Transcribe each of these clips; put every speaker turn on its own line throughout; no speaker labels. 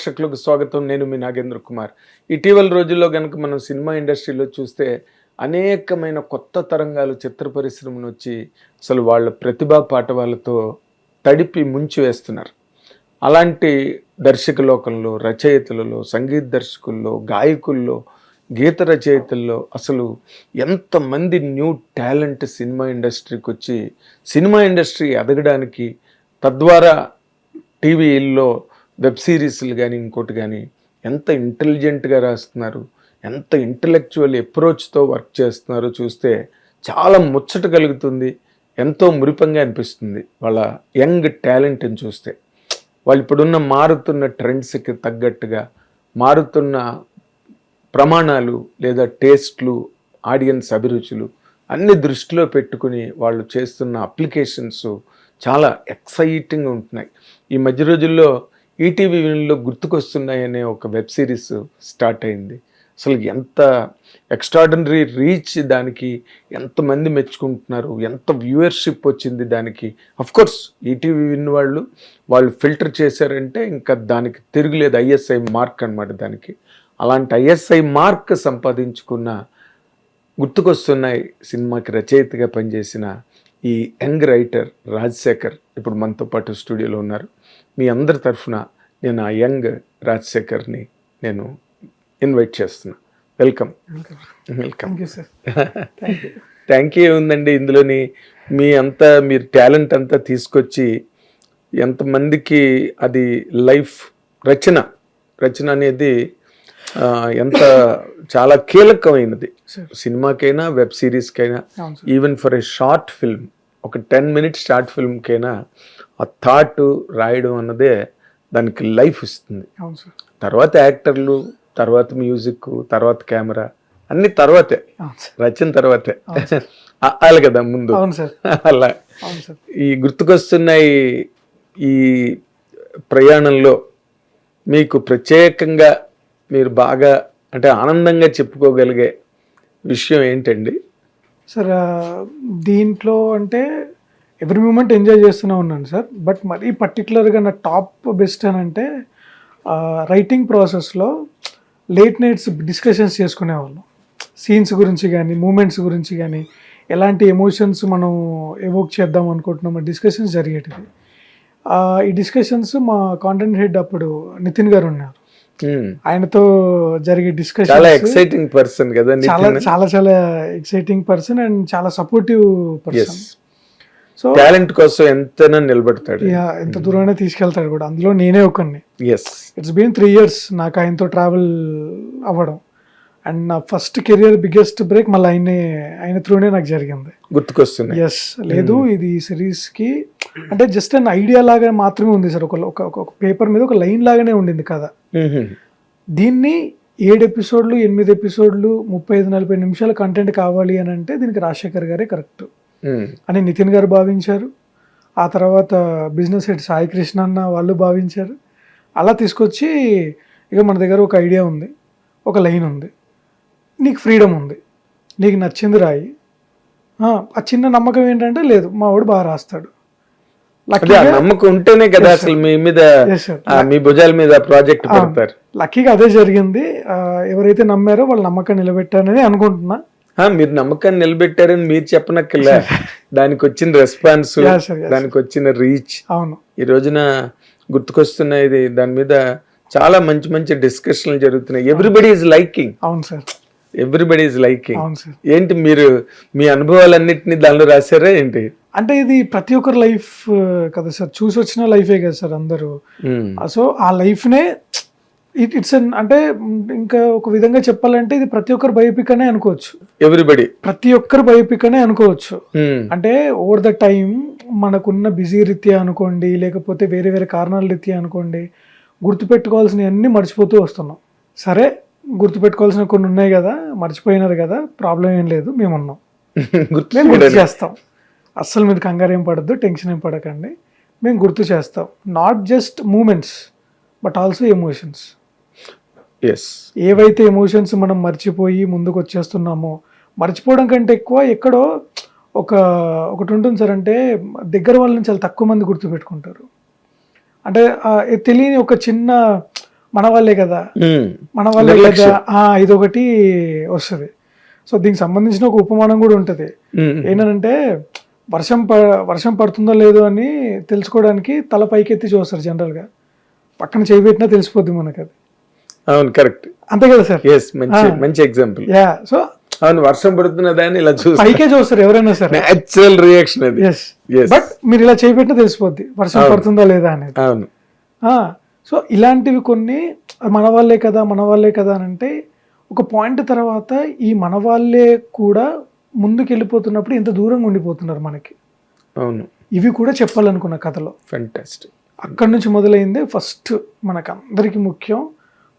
ప్రేక్షకులకు స్వాగతం. నేను మీ నాగేంద్ర కుమార్. ఇటీవల రోజుల్లో కనుక మనం సినిమా ఇండస్ట్రీలో చూస్తే అనేకమైన కొత్త తరంగాలు చిత్ర పరిశ్రమను వచ్చి అసలు వాళ్ళ ప్రతిభా పాటవాలతో తడిపి ముంచి వేస్తున్నారు. అలాంటి దర్శక లోకంలో, రచయితలలో, సంగీత దర్శకుల్లో, గాయకుల్లో, గీత రచయితల్లో అసలు ఎంతమంది న్యూ టాలెంట్ సినిమా ఇండస్ట్రీకి వచ్చి సినిమా ఇండస్ట్రీ ఎదగడానికి, తద్వారా టీవీల్లో వెబ్ సిరీస్లు కానీ ఇంకోటి కానీ ఎంత ఇంటెలిజెంట్గా రాస్తున్నారు, ఎంత ఇంటలెక్చువల్ అప్రోచ్తో వర్క్ చేస్తున్నారో చూస్తే చాలా ముచ్చట కలుగుతుంది. ఎంతో మురిపంగా అనిపిస్తుంది వాళ్ళ యంగ్ టాలెంట్ని చూస్తే. వాళ్ళు ఇప్పుడున్న మారుతున్న ట్రెండ్స్కి తగ్గట్టుగా మారుతున్న ప్రమాణాలు లేదా టేస్ట్లు, ఆడియన్స్ అభిరుచులు అన్ని దృష్టిలో పెట్టుకుని వాళ్ళు చేస్తున్న అప్లికేషన్స్ చాలా ఎక్సైటింగ్గా ఉంటున్నాయి. ఈ మధ్య రోజుల్లో ఈటీవీ విన్లో గుర్తుకొస్తున్నాయనే ఒక వెబ్ సిరీస్ స్టార్ట్ అయింది. అసలు ఎంత ఎక్స్ట్రాడినరీ రీచ్, దానికి ఎంతమంది మెచ్చుకుంటున్నారు, ఎంత వ్యూవర్షిప్ వచ్చింది దానికి. అఫ్కోర్స్ ఈటీవీ విన్ వాళ్ళు ఫిల్టర్ చేశారంటే ఇంకా దానికి తిరుగులేదు. ఐఎస్ఐ మార్క్ అనమాట దానికి. అలాంటి ఐఎస్ఐ మార్క్ సంపాదించుకున్న గుర్తుకొస్తున్నాయి సినిమాకి రచయితగా పనిచేసిన ఈ యంగ్ రైటర్ రాజశేఖర్ ఇప్పుడు మనతో పాటు స్టూడియోలో ఉన్నారు. మీ అందరి తరఫున నేను ఆ యంగ్ రాజశేఖర్ని నేను ఇన్వైట్ చేస్తున్నా. వెల్కమ్. Thank you. ఉందండి ఇందులోని మీరు టాలెంట్ అంతా తీసుకొచ్చి ఎంతమందికి అది లైఫ్ రచన అనేది ఎంత చాలా కీలకమైనది సినిమాకైనా, వెబ్ సిరీస్కైనా, even for a short film, ఒక 10 minutes షార్ట్ ఫిల్మ్కైనా ఆ థాట్ రాయడం అన్నదే దానికి లైఫ్ ఇస్తుంది. తర్వాత యాక్టర్లు, తర్వాత మ్యూజిక్, తర్వాత కెమెరా అన్ని తర్వాతే, రచన తర్వాతే అలా కదా ముందు. అలా ఈ గుర్తుకొస్తున్న ఈ ప్రయాణంలో మీకు ప్రత్యేకంగా మీరు బాగా అంటే ఆనందంగా చెప్పుకోగలిగే విషయం ఏంటండి?
సార్ దీంట్లో అంటే ఎవ్రీ మూమెంట్ ఎంజాయ్ చేస్తూనే ఉన్నాను సార్. బట్ మరీ పర్టికులర్గా నా టాప్ బెస్ట్ అని అంటే రైటింగ్ ప్రాసెస్లో లేట్ నైట్స్ డిస్కషన్స్ చేసుకునేవాళ్ళం. సీన్స్ గురించి కానీ, మూమెంట్స్ గురించి కానీ, ఎలాంటి ఎమోషన్స్ మనం ఎవోక్ చేద్దాం అనుకుంటున్నాం డిస్కషన్స్ జరిగేటివి. ఈ డిస్కషన్స్ మా కాంటెంట్ హెడ్ అప్పుడు నితిన్ గారు ఉన్నారు. ఆయనతో జరిగే డిస్కషన్
చాలా ఎక్సైటింగ్ పర్సన్ కదా,
చాలా చాలా ఎక్సైటింగ్ పర్సన్ అండ్ చాలా సపోర్టివ్ పర్సన్. సో
టాలెంట్ కోసం ఎంత నిలబడతాడు,
ఎంత దూరమైనా తీసుకెళ్తాడు కూడా. అందులో నేనే ఒకరిని. ఇట్స్ బీన్ 3 years నాకు ఆయనతో ట్రావెల్ అవ్వడం. అండ్ నా ఫస్ట్ కెరియర్ బిగ్గెస్ట్ బ్రేక్ మళ్ళీ ఆయన త్రూనే నాకు జరిగింది.
గుర్తుకొస్తుంది.
లేదు ఇది సిరీస్ కి అంటే జస్ట్ అన్ ఐడియా లాగా మాత్రమే ఉంది సార్. ఒక పేపర్ మీద ఒక లైన్ లాగానే ఉండింది కదా. దీన్ని 7 episodes 8 episodes 35-40 నిమిషాల కంటెంట్ కావాలి అని అంటే దీనికి రాజశేఖర్ గారే కరెక్ట్ అని నితిన్ గారు భావించారు. ఆ తర్వాత బిజినెస్ హెడ్ సాయి కృష్ణ అన్న వాళ్ళు భావించారు. అలా తీసుకొచ్చి ఇక మన దగ్గర ఒక ఐడియా ఉంది, ఒక లైన్ ఉంది, నీకు ఫ్రీడమ్ ఉంది, నీకు నచ్చింది రాయి. ఆ చిన్న నమ్మకం ఏంటంటే లేదు మా వాడు బాగా రాస్తాడు.
నమ్మకం ఉంటేనే కదా అసలు మీ మీద, మీ భుజాల మీద ప్రాజెక్ట్ పెడతారు.
లక్కీగా అదే జరిగింది. ఎవరైతే నమ్మారో వాళ్ళ నమ్మకాన్ని నిలబెట్టారని అనుకుంటున్నా.
మీరు నమ్మకాన్ని నిలబెట్టారని మీరు చెప్పనక్కర్లే, దానికి వచ్చిన రెస్పాన్స్, దానికి వచ్చిన రీచ్.
అవును,
ఈ రోజున గుర్తుకొస్తున్న ఇది దాని మీద చాలా మంచి మంచి డిస్కషన్లు జరుగుతున్నాయి. Everybody is liking.
అవును సార్,
ఎవ్రీబడి ఈజ్ లైకింగ్. ఏంటి మీరు మీ అనుభవాలన్నింటినీ దానిలో రాశారా ఏంటి?
అంటే ఇది ప్రతి ఒక్కరి లైఫ్ కదా సార్, చూసి వచ్చిన లైఫే కదా సార్ అందరూ. సో ఆ లైఫ్నే ఇట్స్ అంటే ఇంకా ఒక విధంగా చెప్పాలంటే ఇది ప్రతి ఒక్కరు బయోపిక్ అనే అనుకోవచ్చు.
ఎవ్రీబడి ప్రతి
ఒక్కరు బయోపిక్ అనే అనుకోవచ్చు. అంటే ఓవర్ ద టైం మనకున్న బిజీ రీత్యా అనుకోండి, లేకపోతే వేరే వేరే కారణాల రీత్యా అనుకోండి, గుర్తుపెట్టుకోవాల్సినవి అన్నీ మర్చిపోతూ వస్తున్నాం. సరే గుర్తుపెట్టుకోవాల్సిన కొన్ని ఉన్నాయి కదా, మర్చిపోయినారు కదా, ప్రాబ్లం ఏం లేదు, మేమున్నాం, మేము గుర్తు చేస్తాం. అస్సలు మీరు కంగారు ఏం పడద్దు, టెన్షన్ ఏం పడకండి, మేము గుర్తు చేస్తాం. Not just moments but also emotions. ఏవైతే ఎమోషన్స్ మనం మర్చిపోయి ముందుకు వచ్చేస్తున్నామో, మర్చిపోవడం కంటే ఎక్కువ ఎక్కడో ఒకటి ఉంటుంది సార్. అంటే దగ్గర వాళ్ళని చాలా తక్కువ మంది గుర్తుపెట్టుకుంటారు. అంటే తెలియని ఒక చిన్న మన వాళ్ళే కదా మన వాళ్ళే కదా ఇదొకటి వస్తుంది. సో దీనికి సంబంధించిన ఒక ఉపమానం కూడా ఉంటుంది. ఏంటంటే వర్షం పడుతుందో లేదో అని తెలుసుకోవడానికి తల పైకెత్తి చూస్తారు జనరల్ గా, పక్కన చేయి పెట్టినా తెలిసిపోద్ది మనకి అది.
అవును, కరెక్ట్,
అంతే కదా సార్.
మంచి ఎగ్జాంపుల్.
సో
అవును, వర్షం పడుతున్నదా అని ఇలా చూస్తారు,
పైకే చూస్తారు ఎవరైనా సరే,
నేచురల్ రియాక్షన్ అది.
బట్ మీరు ఇలా చేయి పెట్టినా తెలిసిపోద్ది వర్షం పడుతుందా లేదా అనేది.
అవును.
సో ఇలాంటివి కొన్ని మన వాళ్ళే కదా అని అంటే ఒక పాయింట్ తర్వాత ఈ మన వాళ్ళే కూడా ముందుకు వెళ్ళిపోతున్నప్పుడు ఎంత దూరంగా ఉండిపోతున్నారు మనకి.
అవును,
ఇవి కూడా చెప్పాలనుకున్న కథలో.
ఫెంటాస్టిక్.
అక్కడి నుంచి మొదలైంది. ఫస్ట్ మనకు అందరికి ముఖ్యం,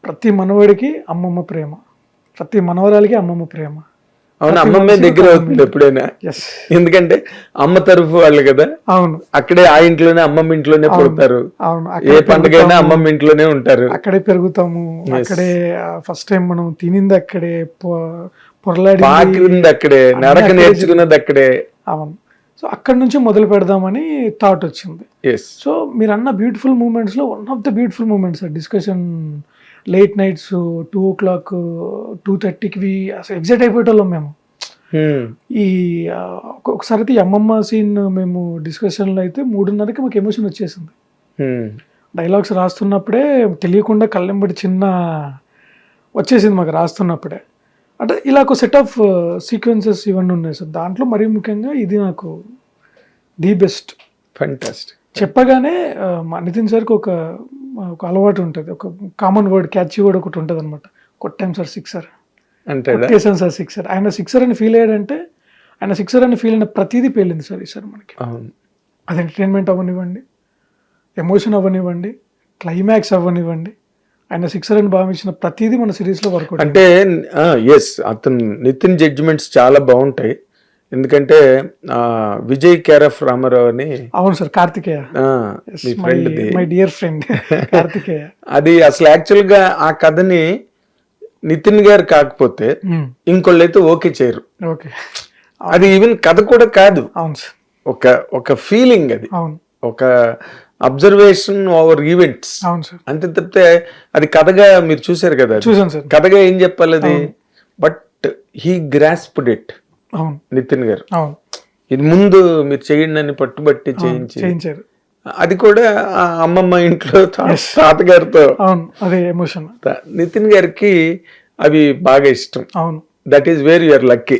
ప్రతి మనవడికి అమ్మమ్మ ప్రేమ, ప్రతి మనవరాలకి అమ్మమ్మ ప్రేమ.
అవును, అమ్మమ్మే దగ్గర అవుతుంది ఎప్పుడైనా, ఎందుకంటే అమ్మ తరఫు వాళ్ళు కదా.
అవును,
అక్కడే ఆ ఇంట్లోనే అమ్మమ్మ ఇంట్లోనే పుడతారు.
అవును,
ఏ పండుగైనా అమ్మమ్మ ఇంట్లోనే ఉంటారు,
అక్కడే పెరుగుతాము, అక్కడే ఫస్ట్ టైం మనం తినింది అక్కడే, పొరలాడి
అక్కడే, నడక నేర్చుకున్నది అక్కడే.
అవును. సో అక్కడి నుంచి మొదలు పెడదామని థాట్ వచ్చింది. సో మీరు అన్న బ్యూటిఫుల్ మూమెంట్స్ లో one of the beautiful moments discussion, late nights 2 o'clock 2:30కి అసలు ఎగ్జైట్ అయిపోయేటోళ్ళం మేము. ఈ ఒకసారి అయితే ఈ అమ్మమ్మ సీన్ మేము డిస్కషన్లో అయితే 3:30కి మాకు ఎమోషన్ వచ్చేసింది. డైలాగ్స్ రాస్తున్నప్పుడే తెలియకుండా కళ్ళెంబడి చిన్న వచ్చేసింది మాకు రాస్తున్నప్పుడే. అంటే ఇలా ఒక సెట్ ఆఫ్ సీక్వెన్సెస్ ఇవన్నీ ఉన్నాయి సార్. దాంట్లో మరీ ముఖ్యంగా ఇది నాకు ది బెస్ట్.
ఫెంటాస్టిక్.
చెప్పగానే మా నితిన్ సార్కి ఒక అలవాటు ఉంటుంది, ఒక కామన్ వర్డ్, క్యాచీ వర్డ్ ఒకటి ఉంటుంది అనమాట, కొట్టాం సార్ సిక్సర్, కొట్టేసాను సార్ సిక్సర్. ఆయన సిక్సర్ అని ఫీల్ అయ్యాడంటే, ఆయన సిక్సర్ అని ఫీల్ అయిన ప్రతిదీ పేలింది సార్ ఈసారి మనకి. అది ఎంటర్టైన్మెంట్ అవ్వనివ్వండి, ఎమోషన్ అవ్వనివ్వండి, క్లైమాక్స్ అవ్వనివ్వండి, ఆయన సిక్సర్ అని భావించిన ప్రతిదీ మన సిరీస్లో వర్క్.
అంటే అతను నితిన్ జడ్జిమెంట్స్ చాలా బాగుంటాయి. ఎందుకంటే విజయ్ కేరఫ్ రామారావు అని,
అవును sir, Karthikeya, my dear friend Karthikeya.
అది అసలు యాక్చువల్ గా ఆ కథని నితిన్ గారు కాకపోతే ఇంకోళ్ళు అయితే ఓకే చేయరు. అది ఈవెన్ కథ కూడా కాదు,
అవును సార్,
ఒక ఫీలింగ్ అది,
అవును,
ఒక అబ్జర్వేషన్ ఓవర్ ఈవెంట్స్,
అవును సార్.
అంతే తప్పితే అది కథగా మీరు చూసారు కదా,
చూసాను సార్,
కథగా ఏం చెప్పాలి అది. బట్ హీ గ్రాస్ప్డ్ ఇట్,
అవును,
నితిన్ గారు.
అవును,
ఇది ముందు మీరు చేయండి అని పట్టుబట్టి చేయించారు. అది కూడా అమ్మమ్మ ఇంట్లో తాతగారితో,
అవును, అదే ఎమోషన్.
నితిన్ గారికి అవి బాగా ఇష్టం.
అవును,
that is where you are lucky,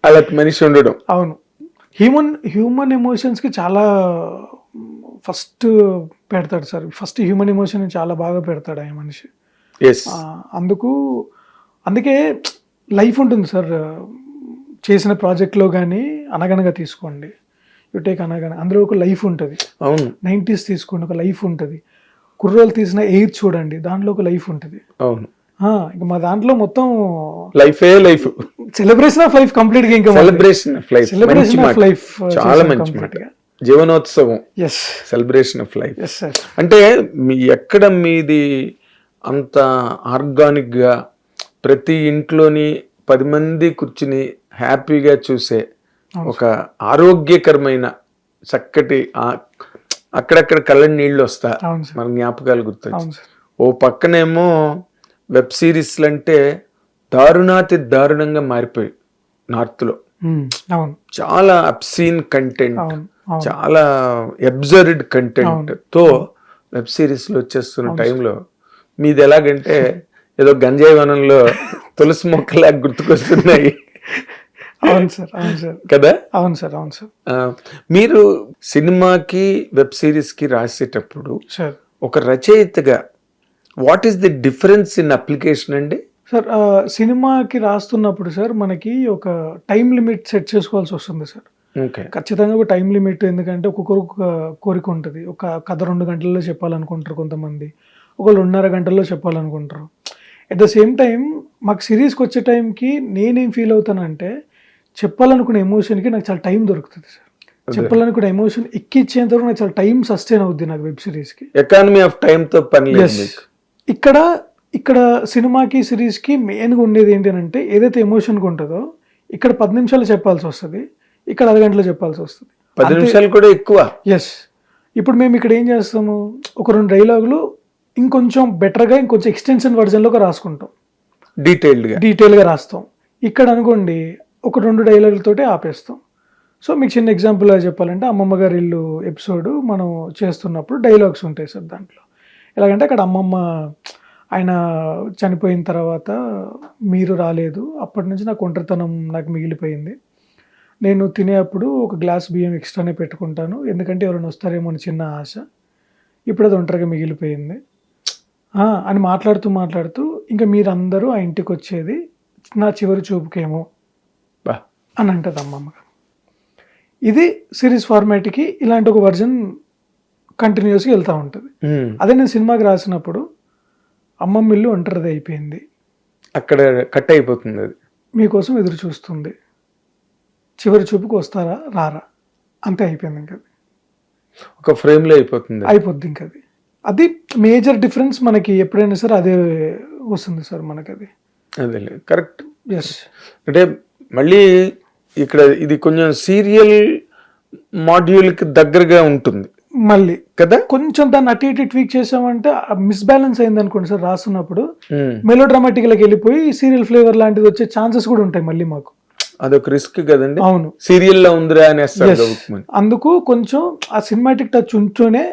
అలా మనిషి ఉండడం.
అవును, హ్యూమన్ ఎమోషన్స్ కి చాలా ఫస్ట్ పెడతాడు సార్. ఫస్ట్ హ్యూమన్ ఎమోషన్ చాలా బాగా పెడతాడు ఆయన మనిషి. అందుకే లైఫ్ ఉంటుంది సార్. చేసిన ప్రాజెక్ట్లో కానీ అనగనగా తీసుకోండి, యుటేక్ అనగానే అందులో ఒక లైఫ్ ఉంటుంది.
అవును,
90s తీసుకోండి, ఒక లైఫ్ ఉంటుంది. కుర్రోలు తీసిన 8 చూడండి, దాంట్లో ఒక లైఫ్ ఉంటుంది.
అవును,
ఇంకా మా దాంట్లో మొత్తం life celebration of life complete గా, ఇంకా సెలబ్రేషన్ ఆఫ్ లైఫ్
చాలా మంచి మాట, జీవనోత్సవం, సెలబ్రేషన్ ఆఫ్ లైఫ్. అంటే ఎక్కడ మీది అంత ఆర్గానిక్ గా ప్రతి ఇంట్లోని 10 మంది కూర్చుని హ్యాపీగా చూసే ఒక ఆరోగ్యకరమైన చక్కటి, అక్కడక్కడ కళ్ళని నీళ్ళు వస్తా మన జ్ఞాపకాలు గుర్తొచ్చి. ఓ పక్కనేమో వెబ్ సిరీస్లు అంటే దారుణాతి దారుణంగా మారిపోయి నార్త్ లో, చాలా అబ్సీన్ కంటెంట్, చాలా అబ్సర్డ్ కంటెంట్ తో వెబ్ సిరీస్లు వచ్చేస్తున్న టైంలో మీది ఎలాగంటే ఏదో గంజాయి వనంలో తులసి మొక్కలాగా గుర్తుకొస్తున్నాయి.
అవును సార్, అవును సార్,
కదా.
అవును సార్, అవును సార్.
మీరు సినిమాకి వెబ్ సిరీస్ కి రాసేటప్పుడు ఒక రచయితగా what is the difference in application అండి?
సార్ సినిమాకి రాస్తున్నప్పుడు సార్ మనకి ఒక టైం లిమిట్ సెట్ చేసుకోవాల్సి వస్తుంది సార్. ఖచ్చితంగా ఒక టైం లిమిట్, ఎందుకంటే ఒక్కొక్కరు ఒక కోరిక ఉంటుంది. ఒక కథ 2 గంటల్లో చెప్పాలనుకుంటారు కొంతమంది, ఒకళ్ళు 1.5 గంటల్లో చెప్పాలనుకుంటారు. అట్ ద సేమ్ టైం మాకు సిరీస్కి వచ్చే టైంకి నేనేం ఫీల్ అవుతానంటే, చెప్పాలనుకునే ఎమోషన్కి నాకు చాలా టైం దొరుకుతుంది సార్. చెప్పాలనుకునే ఎమోషన్ ఎక్కిచ్చేంత వరకు నాకు చాలా టైం సస్టైన్ అవుద్ది నాకు వెబ్ సిరీస్కి.
ఎకానమీ ఆఫ్ టైంతో పని లేదు.
ఇక్కడ సినిమాకి సిరీస్కి మెయిన్గా ఉండేది ఏంటి అంటే, ఏదైతే ఎమోషన్గా ఉంటుందో ఇక్కడ 10 నిమిషాలు చెప్పాల్సి వస్తుంది, ఇక్కడ 10 గంటలు చెప్పాల్సి వస్తుంది.
10 నిమిషాలు కూడా ఎక్కువ.
ఎస్. ఇప్పుడు మేము ఇక్కడ ఏం చేస్తాము, ఒక 2 డైలాగులు ఇంకొంచెం బెటర్గా ఇంకొంచెం ఎక్స్టెన్షన్ వర్జన్లోకి రాసుకుంటాం,
డీటెయిల్గా
రాస్తాం. ఇక్కడ అనుకోండి ఒక 2 డైలాగులతోటే ఆపేస్తాం. సో మీకు చిన్న ఎగ్జాంపుల్ చెప్పాలంటే అమ్మమ్మ గారి ఇల్లు ఎపిసోడ్ మనం చేస్తున్నప్పుడు డైలాగ్స్ ఉంటాయి సార్ దాంట్లో. ఎలాగంటే అక్కడ అమ్మమ్మ ఆయన చనిపోయిన తర్వాత మీరు రాలేదు, అప్పటి నుంచి నాకు ఒంటరితనం నాకు మిగిలిపోయింది, నేను తినేటప్పుడు ఒక గ్లాస్ బియ్యం ఎక్స్ట్రానే పెట్టుకుంటాను ఎందుకంటే ఎవరైనా వస్తారేమో అని చిన్న ఆశ, ఇప్పుడు అది ఒంటరిగా మిగిలిపోయింది అని మాట్లాడుతూ ఇంకా మీరందరూ ఆ ఇంటికి వచ్చేది నా చివరి చూపుకేమో అని అంటది అమ్మమ్మ. ఇది సిరీస్ ఫార్మాట్కి ఇలాంటి ఒక వర్జన్ కంటిన్యూస్గా వెళ్తూ ఉంటుంది. అదే నేను సినిమాకి రాసినప్పుడు అమ్మమ్మ ఇల్లు ఒంటరిది అయిపోయింది,
అక్కడ కట్ అయిపోతుంది, అది
మీకోసం ఎదురు చూస్తుంది, చివరి చూపుకు వస్తారా రారా, అంతే అయిపోయింది. ఇంకా
ఒక ఫ్రేమ్లో అయిపోద్ది
ఇంకా అది మేజర్ డిఫరెన్స్ మనకి ఎప్పుడైనా సరే అదే వస్తుంది సార్ మనకి. అది
అదే కరెక్ట్.
ఎస్,
అంటే మళ్ళీ ఇక్కడ ఇది కొంచెం సీరియల్ మాడ్యూల్కి దగ్గరగా ఉంటుంది
మళ్ళీ
కదా.
కొంచెం దాన్ని అటు ఇటు ట్వీక్ చేసామంటే మిస్బ్యాలెన్స్ అయింది అనుకోండి సార్, రాస్తున్నప్పుడు మెలో డ్రామాటిక్లోకి వెళ్ళిపోయి సీరియల్ ఫ్లేవర్ లాంటిది వచ్చే ఛాన్సెస్ కూడా ఉంటాయి మళ్ళీ మాకు.
అదొక రిస్క్ కదండి.
అవును,
సీరియల్ లో ఉందిరా అనేస్తారు.
అందుకు కొంచెం ఆ సినిమాటిక్ టచ్ ఉంటూనే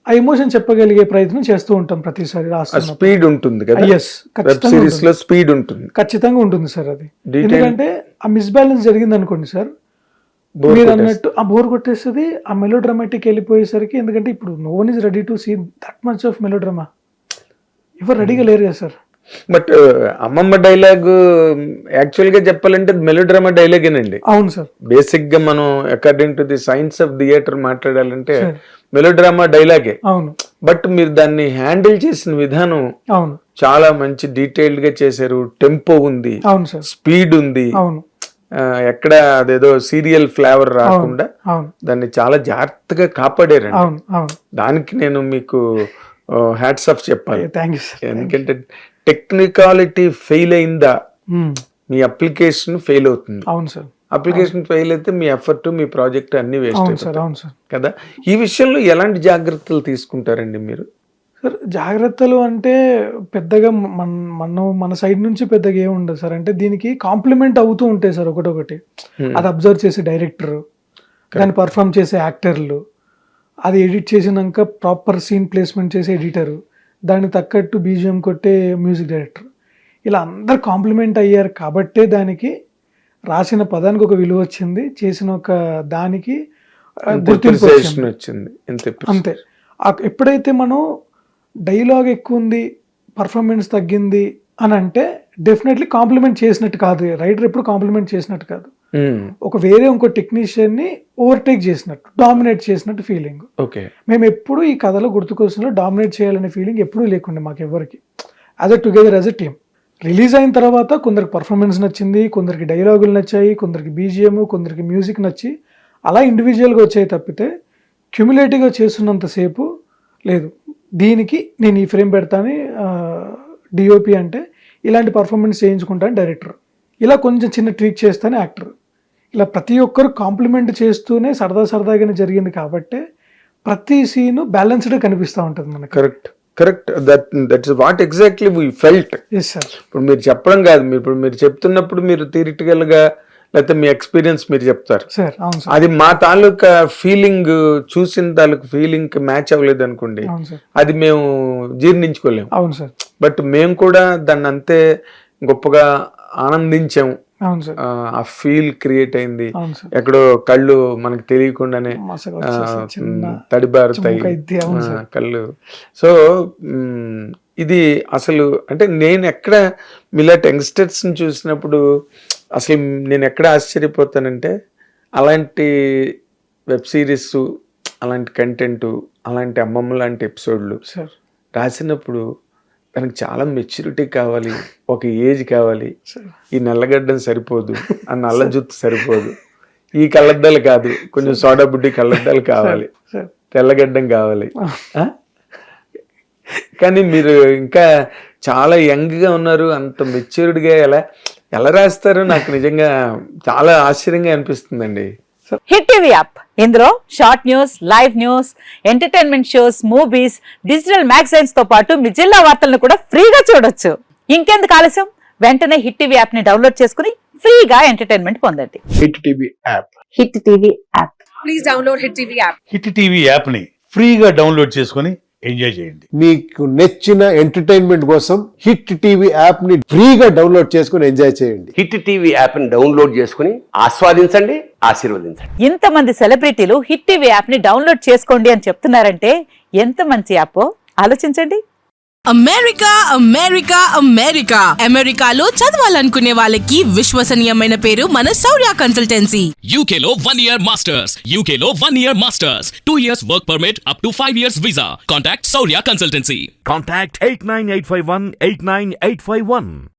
ఆ ఎమోషన్ చెప్పగలిగే ప్రయత్నం చేస్తూ ఉంటాం ప్రతిసారి రాస్తున్నప్పుడు.
స్పీడ్ ఉంటుంది కదా.
ఎస్,
సిరీస్ లో స్పీడ్ ఉంటుంది,
ఖచ్చితంగా ఉంటుంది సార్ అది. ఎందుకంటే ఆ మిస్బ్యాలెన్స్ జరిగింది అనుకోండి సార్, మీరు అన్నట్టు ఆ బోర్ కొట్టేస్తుంది, ఆ మెలో డ్రామాటిక్ వెళ్ళిపోయేసరికి. ఎందుకంటే ఇప్పుడు no one is ready to see that much of melodrama, ఎవరు రెడీగా లేరు కదా సార్.
బట్ అమ్మమ్మ డైలాగ్ యాక్చువల్ గా చెప్పాలంటే మెలో డ్రామా డైలాగేనండి.
అవును సార్,
బేసిక్ గా మనం according to the science of theatre మాట్లాడాలంటే మెలో డ్రామా డైలాగే.
అవును,
బట్ మీరు దాన్ని హ్యాండిల్ చేసిన విధానం
అవును
చాలా మంచి డీటెయిల్డ్ గా చేశారు. టెంపో ఉంది,
అవును సార్,
స్పీడ్ ఉంది,
అవును,
ఎక్కడ అదేదో సీరియల్ ఫ్లేవర్ రాకుండా దాన్ని చాలా జాగ్రత్తగా కాపాడారండి.
అవును అవును,
దానికి నేను మీకు హ్యాట్స్ ఆఫ్ చెప్పాలి.
Thank you sir.
ఎందుకంటే టెక్నికాలిటీ ఫెయిల్ అయిందా మీ అప్లికేషన్ ఫెయిల్ అవుతుంది.
అవును సార్,
అప్లికేషన్ ఫెయిల్ అయితే మీ ఎఫర్ట్ మీ ప్రాజెక్ట్ అన్ని వేస్ట్
అవుతుంది
కదా. ఈ విషయంలో ఎలాంటి జాగ్రత్తలు తీసుకుంటారండి మీరు?
సార్ జాగ్రత్తలు అంటే పెద్దగా మన సైడ్ నుంచి పెద్దగా ఏమి ఉండదు సార్. అంటే దీనికి కాంప్లిమెంట్ అవుతూ ఉంటాయి సార్ ఒకటొకటి. అది అబ్జర్వ్ చేసే డైరెక్టర్, దాన్ని పర్ఫామ్ చేసే యాక్టర్లు, అది ఎడిట్ చేసినాక ప్రాపర్ సీన్ ప్లేస్మెంట్ చేసే ఎడిటరు, దానికి తగ్గట్టు బీజిఎం కొట్టే మ్యూజిక్ డైరెక్టర్, ఇలా అందరు కాంప్లిమెంట్ అయ్యారు కాబట్టే దానికి రాసిన పదానికి ఒక విలువ వచ్చింది, చేసిన ఒక దానికి గుర్తింపు వచ్చింది. అంతే. ఎప్పుడైతే మనం డైలాగ్ ఎక్కువ ఉంది, పర్ఫార్మెన్స్ తగ్గింది అని అంటే డెఫినెట్లీ కాంప్లిమెంట్ చేసినట్టు కాదు, రైటర్ ఎప్పుడు కాంప్లిమెంట్ చేసినట్టు కాదు, ఒక వేరే ఇంకో టెక్నీషియన్ ని ఓవర్టేక్ చేసినట్టు, డామినేట్ చేసినట్టు ఫీలింగ్. మేము ఎప్పుడు ఈ కథలో గుర్తుకొస్తున్నా డామినేట్ చేయాలనే ఫీలింగ్ ఎప్పుడూ లేకుండే మాకు ఎవరికి. As a together as a team release అయిన తర్వాత కొందరికి పర్ఫార్మెన్స్ నచ్చింది, కొందరికి డైలాగులు నచ్చాయి, కొందరికి బీజిఎం, కొందరికి మ్యూజిక్ నచ్చి అలా ఇండివిజువల్గా వచ్చాయి తప్పితే క్యుములేటివ్గా చేస్తున్నంతసేపు లేదు. దీనికి నేను ఈ ఫ్రేమ్ పెడతాను డిఓపి అంటే ఇలాంటి పర్ఫార్మెన్స్ చేయించుకుంటాను డైరెక్టర్, ఇలా కొంచెం చిన్న ట్వీక్ చేస్తానే యాక్టర్, ఇలా ప్రతి ఒక్కరు కాంప్లిమెంట్ చేస్తూనే సరదాగానే జరిగింది కాబట్టి ప్రతి సీను బ్యాలెన్స్డ్ కనిపిస్తూ ఉంటుంది మనకు.
Correct. That is what exactly we felt. ఇప్పుడు మీరు చెప్పడం కాదు, మీరు చెప్తున్నప్పుడు మీరు థియరిటికల్ గా లేకపోతే మీ ఎక్స్పీరియన్స్ మీరు చెప్తారు
సార్.
అది మా తాలూకా ఫీలింగ్ చూసిన తాలూకు ఫీలింగ్ మ్యాచ్ అవ్వలేదు అనుకోండి, అది మేము జీర్ణించుకోలేము.
అవును సార్.
బట్ మేము కూడా దాన్ని అంతే గొప్పగా ఆనందించాము. ఆ ఫీల్ క్రియేట్ అయింది, ఎక్కడో కళ్ళు మనకు తెలియకుండానే తడిబారుతాయి కళ్ళు. సో ఇది అసలు అంటే నేను ఎక్కడ మీలాంటి యంగ్స్టర్స్ ని చూసినప్పుడు అసలు నేను ఎక్కడ ఆశ్చర్యపోతానంటే అలాంటి వెబ్ సిరీస్, అలాంటి కంటెంట్, అలాంటి అమ్మమ్మ లాంటి ఎపిసోడ్లు రాసినప్పుడు దానికి చాలా మెచ్యూరిటీ కావాలి, ఒక ఏజ్ కావాలి. ఈ నల్లగడ్డం సరిపోదు, ఆ నల్ల జుత్తు సరిపోదు, ఈ కళ్ళద్దాలు కాదు, కొంచెం సోడా బుడ్డి కళ్ళద్దాలు కావాలి, తెల్లగడ్డం కావాలి. కానీ మీరు ఇంకా చాలా యంగ్గా ఉన్నారు, అంత మెచ్యూర్డ్గా ఎలా రాస్తారో నాకు నిజంగా చాలా ఆశ్చర్యంగా అనిపిస్తుందండి.
హిట్ టీవీ యాప్ ఇందులో short news, live news, entertainment shows, movies, digital magazines తో పాటు మీ జిల్లా వార్తలను కూడా ఫ్రీగా చూడొచ్చు. ఇంకెందుకు ఆలస్యం, వెంటనే హిట్ టీవీ యాప్ ని డౌన్లోడ్ చేసుకుని ఫ్రీగా ఎంటర్టైన్మెంట్ పొందండి.
Hit TV app.
Hit TV app.
Please download Hit TV app.
Hit TV యాప్ని ఫ్రీగా డౌన్లోడ్ చేసుకొని ఎంజాయ్ చేయండి.
మీకు నచ్చిన ఎంటర్టైన్మెంట్ కోసం హిట్ టీవీ యాప్ ని ఫ్రీగా డౌన్లోడ్ చేసుకుని ఎంజాయ్ చేయండి.
హిట్ టీవీ యాప్ని డౌన్లోడ్ చేసుకుని ఆస్వాదించండి, ఆశీర్వదించండి.
ఇంతమంది సెలబ్రిటీలు హిట్ టీవీ యాప్ ని డౌన్లోడ్ చేసుకోండి అని చెప్తున్నారంటే ఎంత మంచి యాప్ ఆలోచించండి.
అమెరికా అమెరికా అమెరికా అమెరికాలో చదవాలనుకునే వాళ్ళకి విశ్వసనీయమైన పేరు మన శౌర్య కన్సల్టెన్సీ.
UK లో 1 year masters. UK లో 1 year masters. 2 years work permit up to 5 years visa. Contact Saurya Consultancy.
Contact 89851 89851.